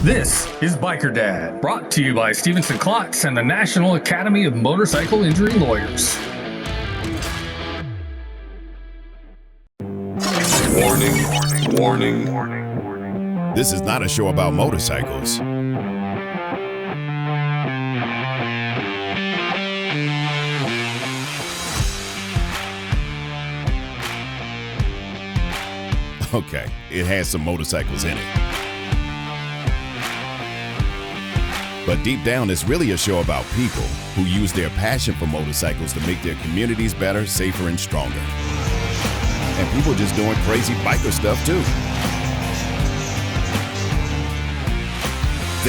This is Biker Dad, brought to you by Stevenson Klotz and the National Academy of Motorcycle Injury Lawyers. Warning, warning, warning. This is not a show about motorcycles. Okay, it has some motorcycles in it. But deep down, it's really a show about people who use their passion for motorcycles to make their communities better, safer, and stronger. And people just doing crazy biker stuff too.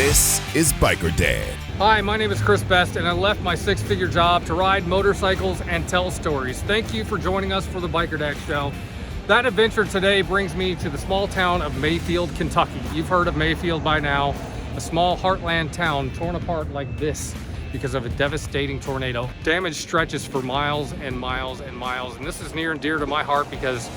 This is Biker Dad. Hi, my name is Chris Best, and I left my six-figure job to ride motorcycles and tell stories. Thank you for joining us for the Biker Dad Show. That adventure today brings me to the small town of Mayfield, Kentucky. You've heard of Mayfield by now. A small heartland town torn apart like this because of a devastating tornado. Damage stretches for miles and miles and miles, and this is near and dear to my heart because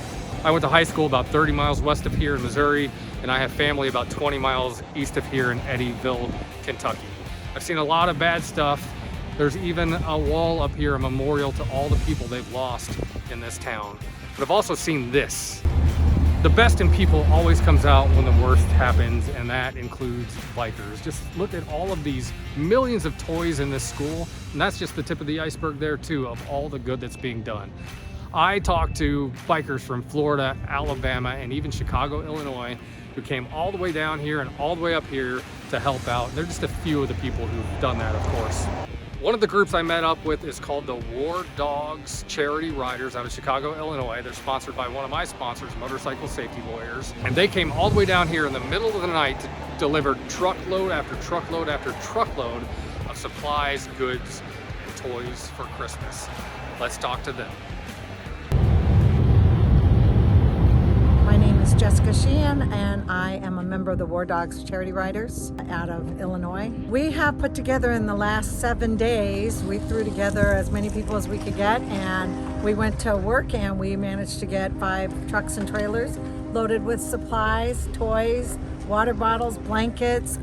I went to high school about 30 miles west of here in Missouri, and I have family about 20 miles east of here in Eddyville, Kentucky. I've seen a lot of bad stuff. There's even a wall up here, a memorial to all the people they've lost in this town. But I've also seen this. The best in people always comes out when the worst happens, and that includes bikers. Just look at all of these millions of toys in this school, and that's just the tip of the iceberg there too, of all the good that's being done. I talked to bikers from Florida, Alabama, and even Chicago, Illinois, who came all the way down here and all the way up here to help out. They're just a few of the people who've done that, of course. One of the groups I met up with is called the War Dogs Charity Riders out of Chicago, Illinois. They're sponsored by one of my sponsors, Motorcycle Safety Lawyers. And they came all the way down here in the middle of the night to deliver truckload after truckload after truckload of supplies, goods, and toys for Christmas. Let's talk to them. My name is Jessica Sheehan, and I am a member of the War Dogs Charity Riders out of Illinois. We have put together in the last 7 days, we threw together as many people as we could get, and we went to work and we managed to get 5 trucks and trailers loaded with supplies, toys, water bottles, blankets,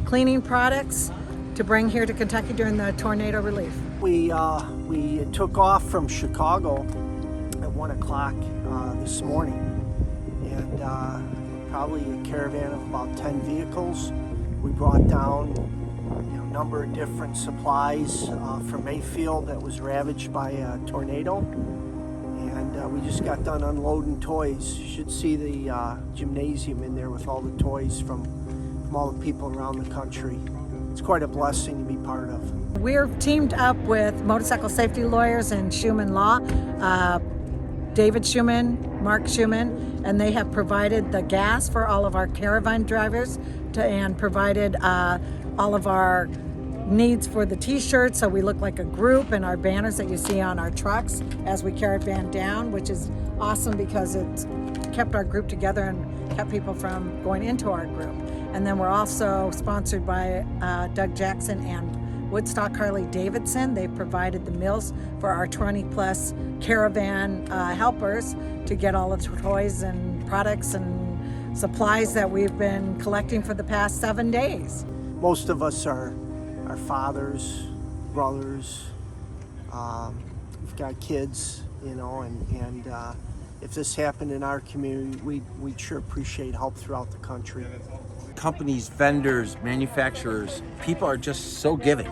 cleaning products to bring here to Kentucky during the tornado relief. We took off from Chicago at 1 o'clock this morning. And probably a caravan of about 10 vehicles. We brought down a number of different supplies from Mayfield that was ravaged by a tornado. And we just got done unloading toys. You should see the gymnasium in there with all the toys from all the people around the country. It's quite a blessing to be part of. We're teamed up with Motorcycle Safety Lawyers and Schumann Law. David Schumann, Mark Schumann, and they have provided the gas for all of our caravan drivers and provided all of our needs for the t-shirts so we look like a group, and our banners that you see on our trucks as we caravan down, which is awesome because it's kept our group together and kept people from going into our group. And then we're also sponsored by Doug Jackson and Woodstock Harley Davidson. They provided the meals for our 20 plus caravan helpers to get all of the toys and products and supplies that we've been collecting for the past 7 days. Most of us are fathers, brothers, we've got kids, and if this happened in our community, we'd sure appreciate help throughout the country. Companies, vendors, manufacturers, people are just so giving.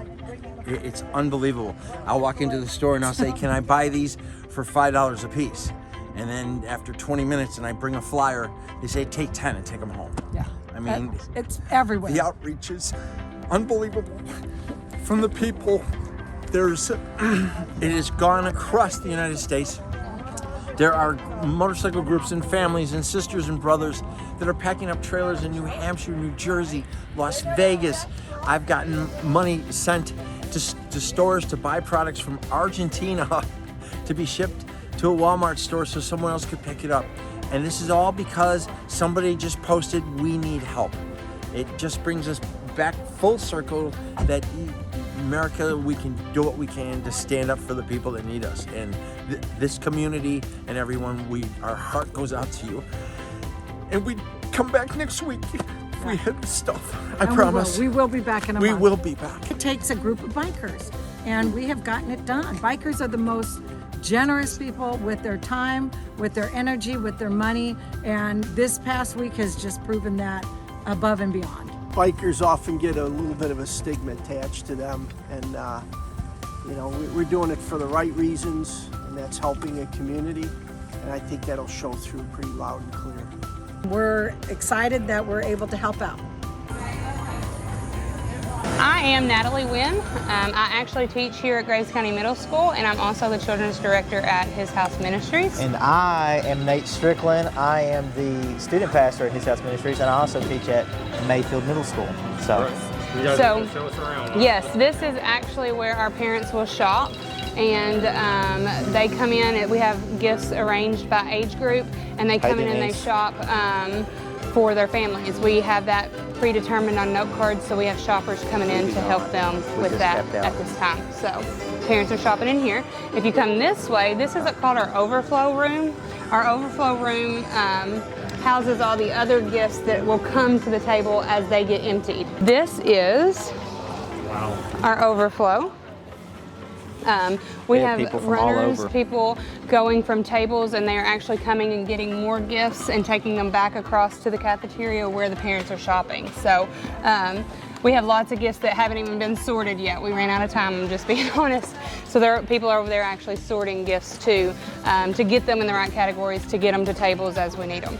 It's unbelievable. I'll walk into the store and I'll say, can I buy these for $5 a piece? And then after 20 minutes and I bring a flyer, they say, take 10 and take them home. Yeah, I mean, it's everywhere. The outreach is unbelievable from the people. It has gone across the United States. There are motorcycle groups and families and sisters and brothers that are packing up trailers in New Hampshire, New Jersey, Las Vegas. I've gotten money sent to stores to buy products from Argentina to be shipped to a Walmart store so someone else could pick it up. And this is all because somebody just posted, we need help. It just brings us back full circle that America, we can do what we can to stand up for the people that need us. And this community and everyone, our heart goes out to you. And we come back next week we hit the stove. I And promise. We will be back in a month. We will be back. It takes a group of bikers, and we have gotten it done. Bikers are the most generous people with their time, with their energy, with their money, and this past week has just proven that above and beyond. Bikers often get a little bit of a stigma attached to them, and you know, we're doing it for the right reasons, and that's helping a community, and I think that'll show through pretty loud and clear. We're excited that we're able to help out. I am Natalie Wynn. I actually teach here at Graves County Middle School, and I'm also the children's director at His House Ministries. And I am Nate Strickland. I am the student pastor at His House Ministries, and I also teach at Mayfield Middle School. So, You guys So- can show us around. Yes, this is actually where our parents will shop, and they come in. We have gifts arranged by age group, and they come in and they Denise. shop for their families. We have that predetermined on note cards, so we have shoppers coming in to help them with just that stepped out. at this time. So parents are shopping in here. If you come this way, this is called our overflow room. Our overflow room houses all the other gifts that will come to the table as they get emptied. This is our overflow. We We have have people from all runners, over. people going from tables, and they are actually coming and getting more gifts and taking them back across to the cafeteria where the parents are shopping. So we have lots of gifts that haven't even been sorted yet. We ran out of time, I'm just being honest. So there are people over there actually sorting gifts too, to get them in the right categories, to get them to tables as we need them.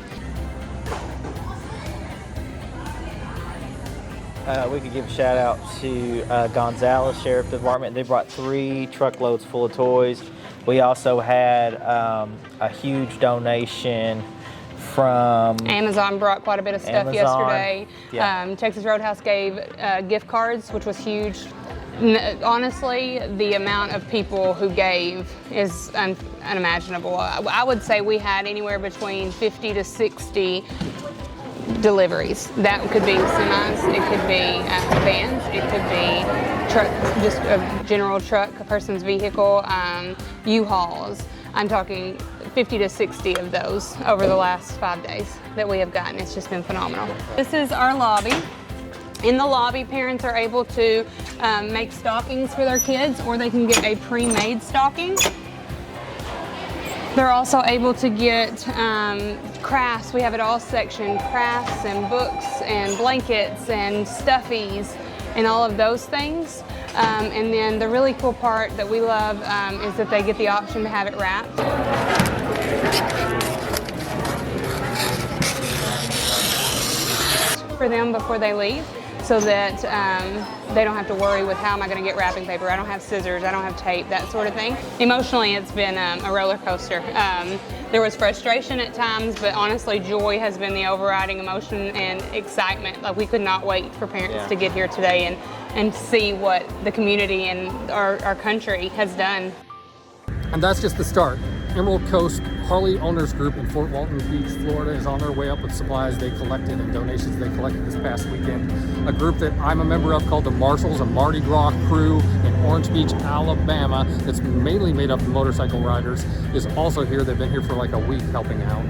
we could give a shout out to Gonzales Sheriff Department. They brought 3 truckloads full of toys. We also had a huge donation from Amazon brought quite a bit of stuff Amazon, yesterday. yeah. Texas Roadhouse gave gift cards, which was huge. Honestly, the amount of people who gave is unimaginable. I would say we had anywhere between 50 to 60 deliveries. That could be semis, it could be vans, it could be truck, just a general truck, a person's vehicle, U-Hauls. I'm talking 50 to 60 of those over the last 5 days that we have gotten. It's just been phenomenal. This is our lobby. In the lobby, parents are able to make stockings for their kids, or they can get a pre-made stocking. They're also able to get crafts. We have it all sectioned, crafts and books and blankets and stuffies and all of those things. And then the really cool part that we love is that they get the option to have it wrapped. For them before they leave, so that they don't have to worry with how am I going to get wrapping paper. I don't have scissors, I don't have tape, that sort of thing. Emotionally, it's been a roller coaster. There was frustration at times, but honestly, joy has been the overriding emotion and excitement. Like, we could not wait for parents to get here today and see what the community and our country has done. And that's just the start. Emerald Coast Harley Owners Group in Fort Walton Beach, Florida is on their way up with supplies they collected and donations they collected this past weekend. A group that I'm a member of called the Marshalls, a Mardi Gras crew in Orange Beach, Alabama, that's mainly made up of motorcycle riders, is also here. They've been here for like a week helping out.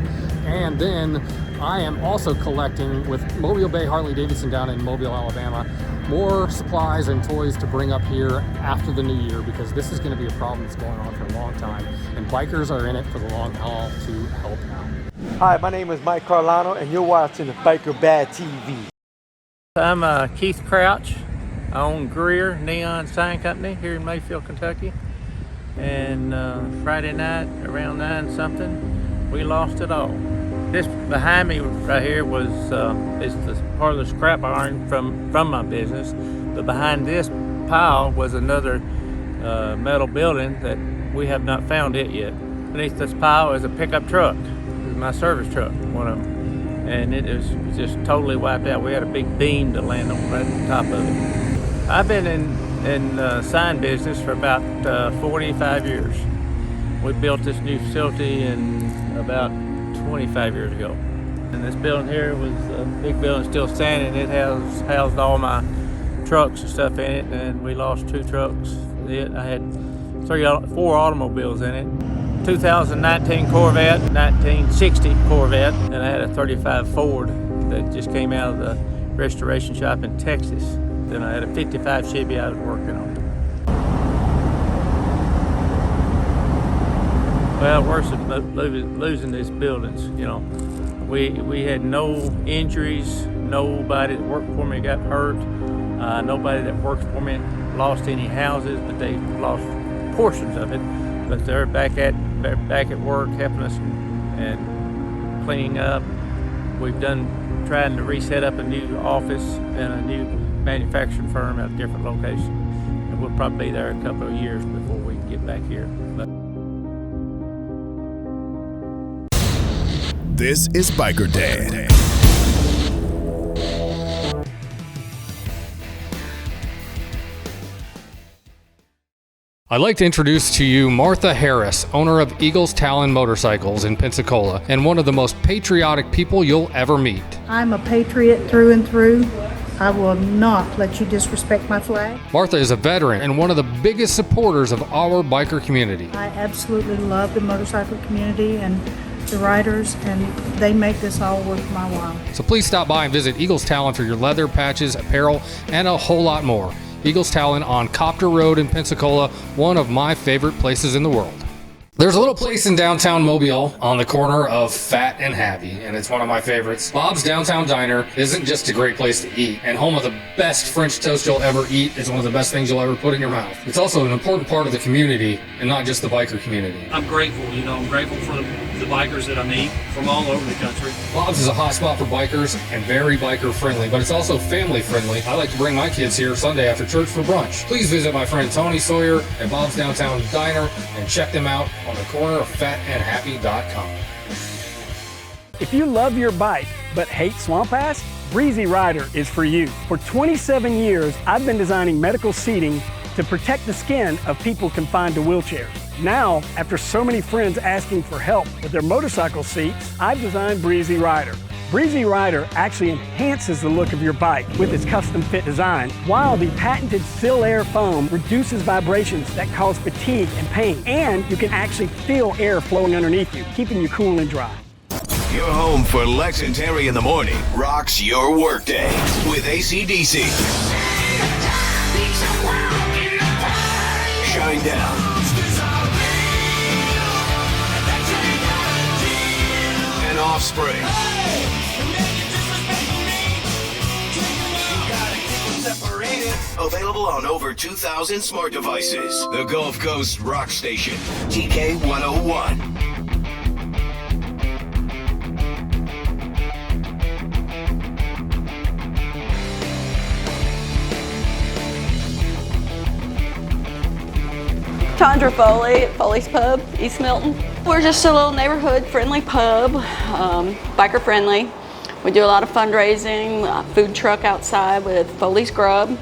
And then I am also collecting with Mobile Bay Harley Davidson down in Mobile, Alabama, more supplies and toys to bring up here after the new year, because this is going to be a problem that's going on for a long time, and bikers are in it for the long haul to help out. Hi, my name is Mike Carlano, and you're watching the Biker Bad TV. I'm Keith Crouch. I own Greer Neon Sign Company here in Mayfield, Kentucky. And Friday night around 9 something, we lost it all. This behind me right here was is the part of the scrap iron from my business. But behind this pile was another metal building that we have not found it yet. Beneath this pile is a pickup truck. This is my service truck, one of them. And it is just totally wiped out. We had a big beam to land on right at the top of it. I've been in sign business for about 45 years. We built this new facility in about 25 years ago. And this building here was a big building still standing. It housed all my trucks and stuff in it, and we lost 2 trucks. I had 4 automobiles in it. 2019 Corvette, 1960 Corvette, and I had a 35 Ford that just came out of the restoration shop in Texas. Then I had a 55 Chevy I was working on. Well, worse than losing these buildings, you know. We had no injuries, nobody that worked for me got hurt, nobody that worked for me lost any houses, but they lost portions of it. But they're back at work helping us and cleaning up. We've trying to reset up a new office and a new manufacturing firm at a different location. And we'll probably be there a couple of years before we can get back here. This is Biker Dad. I'd like to introduce to you Martha Harris, owner of Eagles Talon Motorcycles in Pensacola, and one of the most patriotic people you'll ever meet. I'm a patriot through and through. I will not let you disrespect my flag. Martha is a veteran and one of the biggest supporters of our biker community. I absolutely love the motorcycle community and the riders, and they make this all worth my while. So please stop by and visit Eagles Talon for your leather, patches, apparel, and a whole lot more. Eagles Talon on Copter Road in Pensacola, one of my favorite places in the world. There's a little place in downtown Mobile on the corner of Fat and Happy, and it's one of my favorites. Bob's Downtown Diner isn't just a great place to eat, and home of the best French toast you'll ever eat. Is one of the best things you'll ever put in your mouth. It's also an important part of the community, and not just the biker community. I'm grateful, I'm grateful for the bikers that I meet from all over the country. Bob's is a hot spot for bikers and very biker friendly, but it's also family friendly. I like to bring my kids here Sunday after church for brunch. Please visit my friend Tony Sawyer at Bob's Downtown Diner and check them out on the corner of fatandhappy.com. If you love your bike but hate swamp ass, Breezy Rider is for you. For 27 years, I've been designing medical seating to protect the skin of people confined to wheelchairs. Now, after so many friends asking for help with their motorcycle seats, I've designed Breezy Rider. Breezy Rider actually enhances the look of your bike with its custom fit design, while the patented Still Air foam reduces vibrations that cause fatigue and pain, and you can actually feel air flowing underneath you, keeping you cool and dry. Your home for Lex and Terry in the morning rocks your workday with AC/DC. Shine down. And Offspring. Available on over 2,000 smart devices. The Gulf Coast Rock Station, TK101. Tundra Foley at Foley's Pub, East Milton. We're just a little neighborhood-friendly pub, biker-friendly. We do a lot of fundraising, food truck outside with Foley's Grub.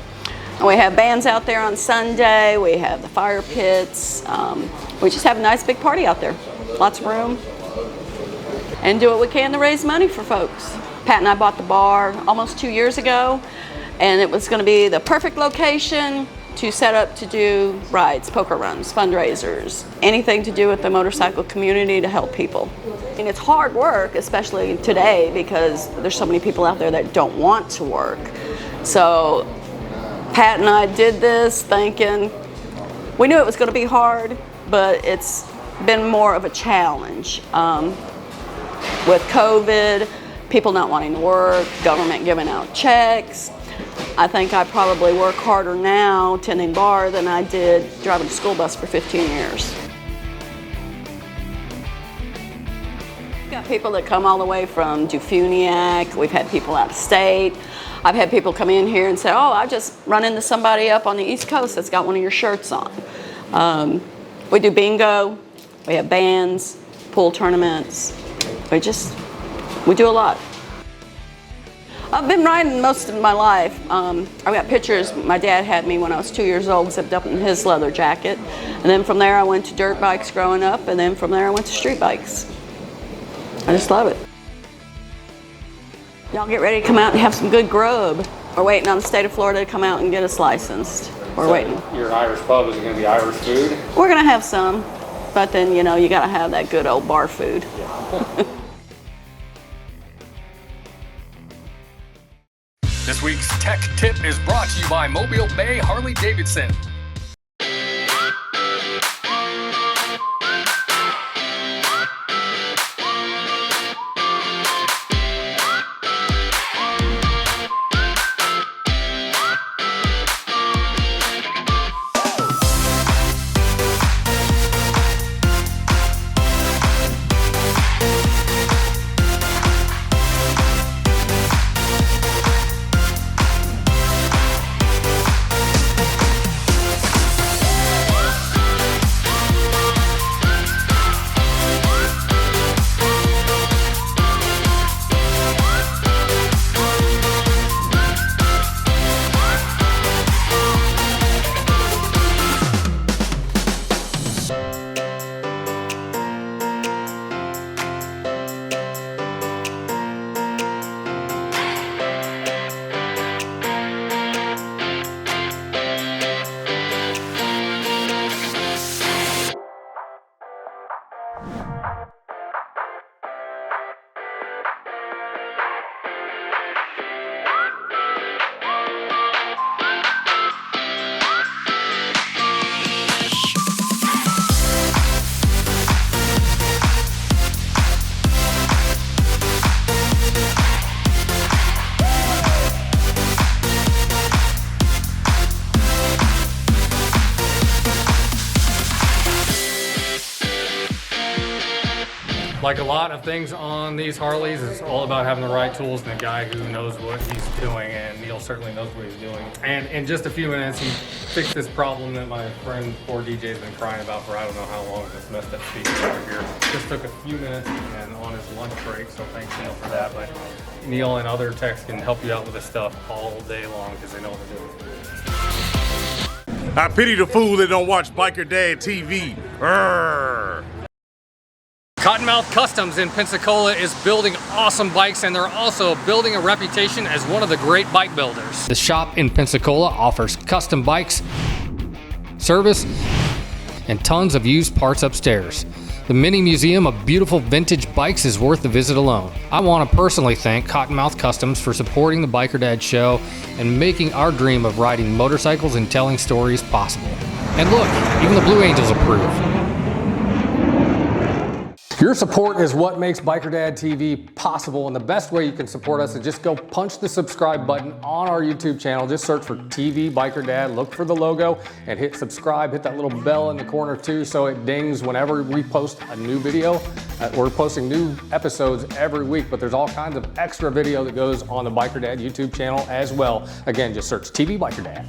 And we have bands out there on Sunday. We have the fire pits. We just have a nice big party out there. Lots of room. And do what we can to raise money for folks. Pat and I bought the bar almost 2 years ago, and it was going to be the perfect location to set up to do rides, poker runs, fundraisers, anything to do with the motorcycle community to help people. And it's hard work, especially today, because there's so many people out there that don't want to work. So Pat and I did this thinking, we knew it was going to be hard, but it's been more of a challenge. With COVID, people not wanting to work, government giving out checks, I think I probably work harder now tending bar than I did driving a school bus for 15 years. We've got people that come all the way from Dufuniak. We've had people out of state. I've had people come in here and say, oh, I just run into somebody up on the East Coast that's got one of your shirts on. We do bingo. We have bands, pool tournaments. We do a lot. I've been riding most of my life. I've got pictures. My dad had me when I was 2 years old, zipped up in his leather jacket. And then from there I went to dirt bikes growing up, and then from there I went to street bikes. I just love it. Y'all get ready to come out and have some good grub. We're waiting on the state of Florida to come out and get us licensed. We're waiting. Your Irish pub, is it going to be Irish food? We're going to have some, but then, you got to have that good old bar food. Now week's tech tip is brought to you by Mobile Bay Harley-Davidson. Like a lot of things on these Harleys, it's all about having the right tools and a guy who knows what he's doing, and Neil certainly knows what he's doing. And in just a few minutes, he fixed this problem that my friend, poor DJ, has been crying about for I don't know how long, this messed up speaker over here. Just took a few minutes and on his lunch break, so thanks Neil for that. But Neil and other techs can help you out with this stuff all day long because they know what they're doing. I pity the fool that don't watch Biker Dad TV. Urgh. Cottonmouth Customs in Pensacola is building awesome bikes, and they're also building a reputation as one of the great bike builders. The shop in Pensacola offers custom bikes, service, and tons of used parts upstairs. The mini museum of beautiful vintage bikes is worth the visit alone. I want to personally thank Cottonmouth Customs for supporting the Biker Dad show and making our dream of riding motorcycles and telling stories possible. And look, even the Blue Angels approve. Your support is what makes Biker Dad TV possible, and the best way you can support us is just go punch the subscribe button on our YouTube channel. Just search for TV Biker Dad, look for the logo, and hit subscribe. Hit that little bell in the corner too so it dings whenever we post a new video. We're posting new episodes every week, but there's all kinds of extra video that goes on the Biker Dad YouTube channel as well. Again, just search TV Biker Dad.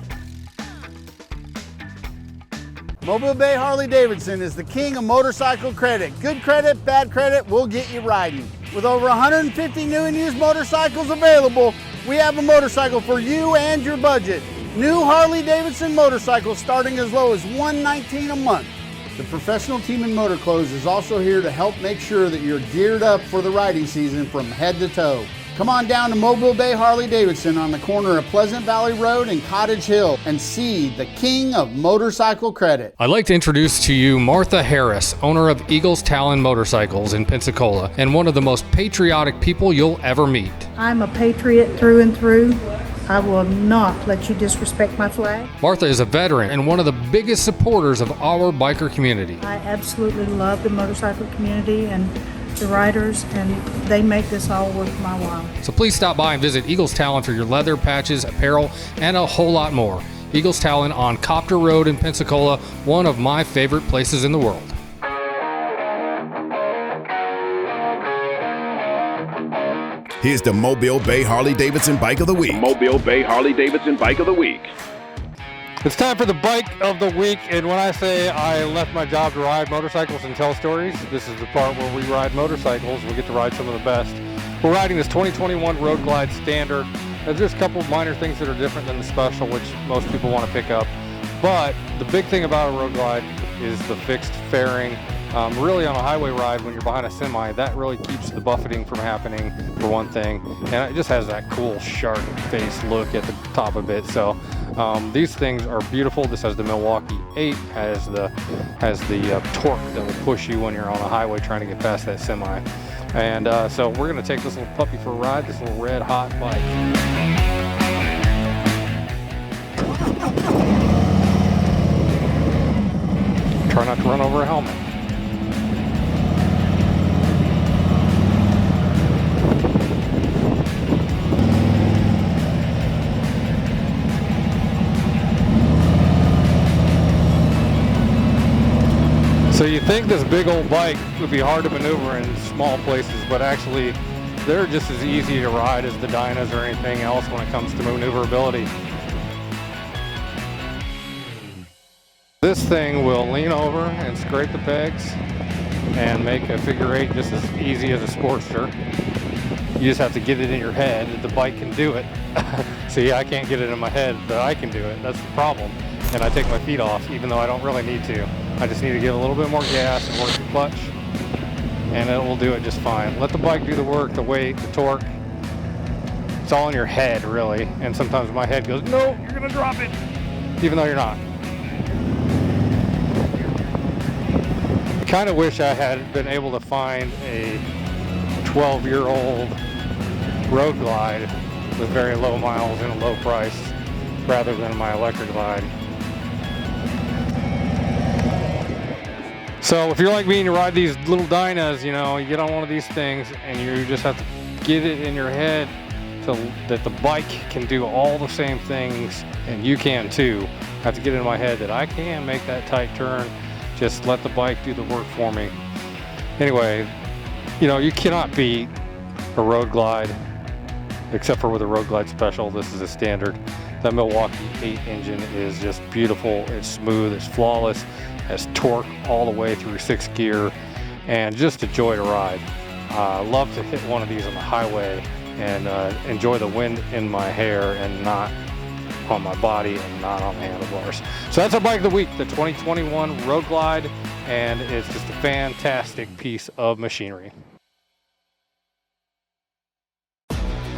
Mobile Bay Harley-Davidson is the king of motorcycle credit. Good credit, bad credit, we'll get you riding. With over 150 new and used motorcycles available, we have a motorcycle for you and your budget. New Harley-Davidson motorcycles starting as low as $119 a month. The professional team in Motor Clothes is also here to help make sure that you're geared up for the riding season from head to toe. Come on down to Mobile Bay Harley-Davidson on the corner of Pleasant Valley Road and Cottage Hill and see the king of motorcycle credit. I'd like to introduce to you Martha Harris, owner of Eagles Talon Motorcycles in Pensacola, and one of the most patriotic people you'll ever meet. I'm a patriot through and through. I will not let you disrespect my flag. Martha is a veteran and one of the biggest supporters of our biker community. I absolutely love the motorcycle community and the riders, and they make this all worth my while. So please stop by and visit Eagles Talon for your leather, patches, apparel, and a whole lot more. Eagles Talon on Copter Road in Pensacola, one of my favorite places in the world. Here's the Mobile Bay Harley-Davidson Bike of the Week. Mobile Bay Harley-Davidson Bike of the Week. It's time for the Bike of the Week, and when I say I left my job to ride motorcycles and tell stories, this is the part where we ride motorcycles. We get to ride some of the best. We're riding this 2021 Road Glide Standard. There's just a couple of minor things that are different than the Special, which most people want to pick up. But the big thing about a Road Glide is the fixed fairing. Really on a highway ride when you're behind a semi, that really keeps the buffeting from happening, for one thing. And it just has that cool shark face look at the top of it. So these things are beautiful. This has the Milwaukee 8, has the torque that will push you when you're on a highway trying to get past that semi. And so we're gonna take this little puppy for a ride, this little red hot bike. Try not to run over a helmet. So you think this big old bike would be hard to maneuver in small places, but actually they're just as easy to ride as the Dynas or anything else when it comes to maneuverability. This thing will lean over and scrape the pegs and make a figure eight just as easy as a Sportster. You just have to get it in your head that the bike can do it. See, I can't get it in my head, but I can do it. That's the problem. And I take my feet off, even though I don't really need to. I just need to give a little bit more gas and work the clutch, and it will do it just fine. Let the bike do the work, the weight, the torque. It's all in your head, really. And sometimes my head goes, no, you're gonna drop it, even though you're not. I kind of wish I had been able to find a 12-year-old road glide with very low miles and a low price rather than my electric glide. So if you're like me and you ride these little Dynas, you know, you get on one of these things and you just have to get it in your head that the bike can do all the same things, and you can too. I have to get it in my head that I can make that tight turn. Just let the bike do the work for me. Anyway, you know, you cannot beat a road glide, except for with a road glide special. This is a standard. The Milwaukee 8 engine is just beautiful. It's smooth, it's flawless, has torque all the way through 6th gear, and just a joy to ride. I love to hit one of these on the highway and enjoy the wind in my hair and not on my body and not on the handlebars. So that's our bike of the week, the 2021 Road Glide, and it's just a fantastic piece of machinery.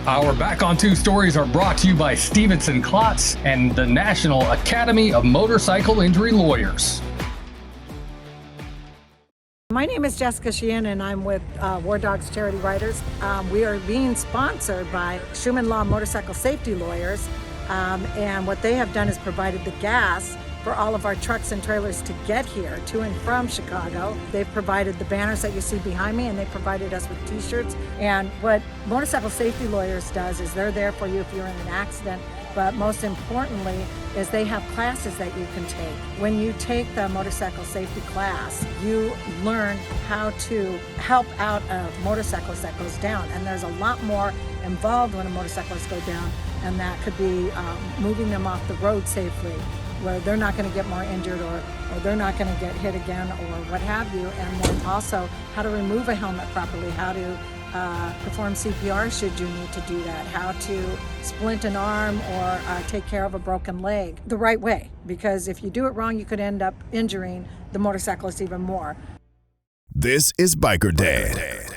Our Back on Two stories are brought to you by Stevenson Klotz and the National Academy of Motorcycle Injury Lawyers. My name is Jessica Sheehan, and I'm with War Dogs Charity Riders. We are being sponsored by Schumann Law Motorcycle Safety Lawyers, and what they have done is provided the gas for all of our trucks and trailers to get here to and from Chicago. They've provided the banners that you see behind me, and they provided us with t-shirts. And what Motorcycle Safety Lawyers does is they're there for you if you're in an accident, but most importantly is they have classes that you can take. When you take the motorcycle safety class, you learn how to help out a motorcyclist that goes down. And there's a lot more involved when a motorcyclist goes down, and that could be moving them off the road safely, where they're not going to get more injured or they're not going to get hit again or what have you. And then also how to remove a helmet properly, how to perform CPR should you need to do that, how to splint an arm or take care of a broken leg the right way. Because if you do it wrong, you could end up injuring the motorcyclist even more. This is Biker Dad.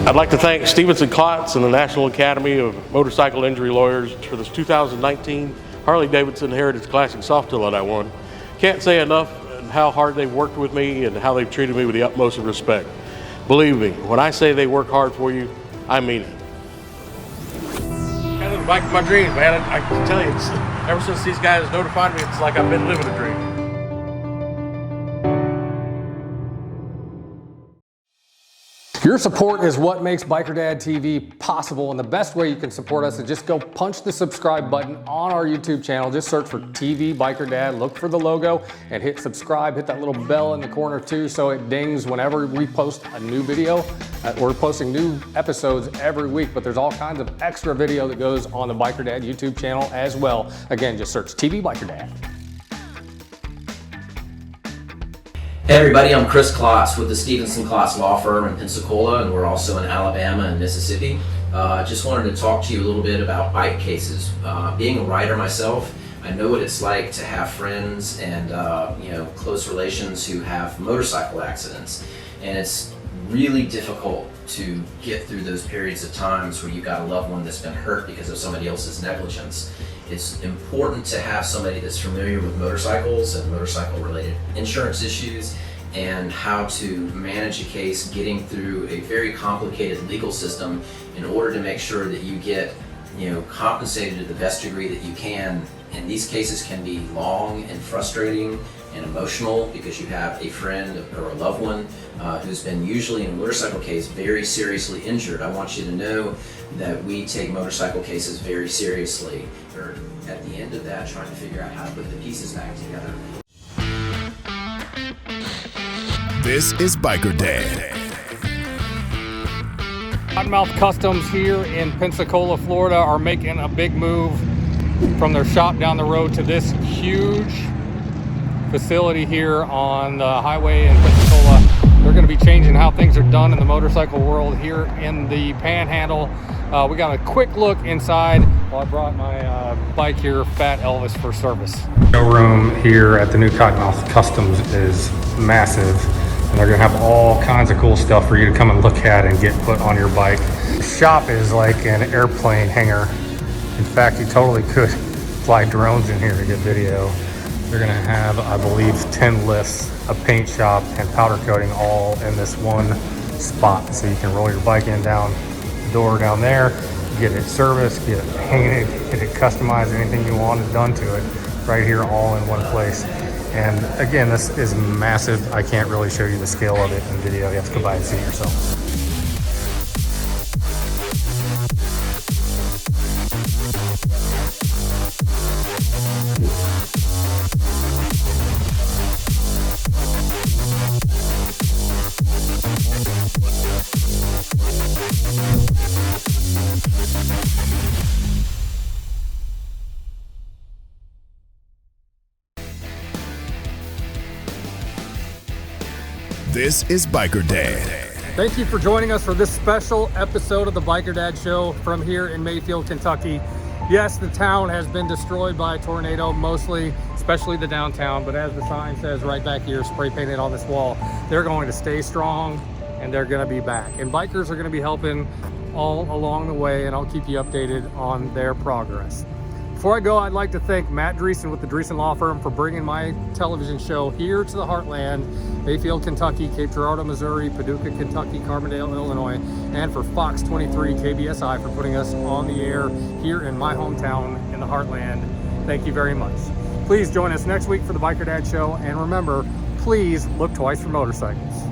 I'd like to thank Stevenson Klotz and the National Academy of Motorcycle Injury Lawyers for this 2019 Harley-Davidson Heritage Classic Softail that I won. Can't say enough how hard they've worked with me and how they've treated me with the utmost of respect. Believe me, when I say they work hard for you, I mean it. Kind of the bike of my dreams, man. I can tell you, ever since these guys notified me, it's like I've been living a dream. Your support is what makes Biker Dad TV possible, and the best way you can support us is just go punch the subscribe button on our YouTube channel. Just search for TV Biker Dad, look for the logo, and hit subscribe. Hit that little bell in the corner too so it dings whenever we post a new video. We're posting new episodes every week, but there's all kinds of extra video that goes on the Biker Dad YouTube channel as well. Again, just search TV Biker Dad. Hey everybody, I'm Chris Klotz with the Stevenson Klotz Law Firm in Pensacola, and we're also in Alabama and Mississippi. Just wanted to talk to you a little bit about bike cases. Being a rider myself, I know what it's like to have friends and close relations who have motorcycle accidents, and it's really difficult to get through those periods of times where you've got a loved one that's been hurt because of somebody else's negligence. It's important to have somebody that's familiar with motorcycles and motorcycle related insurance issues and how to manage a case getting through a very complicated legal system in order to make sure that you get compensated to the best degree that you can. And these cases can be long and frustrating and emotional because you have a friend or a loved one who's been usually in a motorcycle case very seriously injured. I want you to know that we take motorcycle cases very seriously. We're at the end of that trying to figure out how to put the pieces back together. This is Biker Dad. Cottonmouth Customs here in Pensacola, Florida are making a big move from their shop down the road to this huge facility here on the highway in Pensacola. They're going to be changing how things are done in the motorcycle world here in the Panhandle. We got a quick look inside. Well, I brought my bike here, Fat Elvis, for service. Showroom here at the new Cottonmouth Customs is massive, and they're going to have all kinds of cool stuff for you to come and look at and get put on your bike. The shop is like an airplane hangar. In fact, you totally could fly drones in here to get video. They're going to have, I believe, 10 lifts, a paint shop, and powder coating all in this one spot. So you can roll your bike in down the door down there, get it serviced, get it painted, get it customized, anything you want is done to it right here all in one place. And again, this is massive. I can't really show you the scale of it in video. You have to come by and see it yourself. This is Biker Dad. Thank you for joining us for this special episode of the Biker Dad Show from here in Mayfield, Kentucky. Yes, the town has been destroyed by a tornado, mostly, especially the downtown, but as the sign says right back here, spray painted on this wall, they're going to stay strong and they're going to be back. And bikers are going to be helping all along the way, and I'll keep you updated on their progress. Before I go, I'd like to thank Matt Dreesen with the Dreesen Law Firm for bringing my television show here to the heartland, Mayfield, Kentucky, Cape Girardeau, Missouri, Paducah, Kentucky, Carbondale, Illinois, and for Fox 23 KBSI for putting us on the air here in my hometown in the heartland. Thank you very much. Please join us next week for the Biker Dad Show, and remember, please look twice for motorcycles.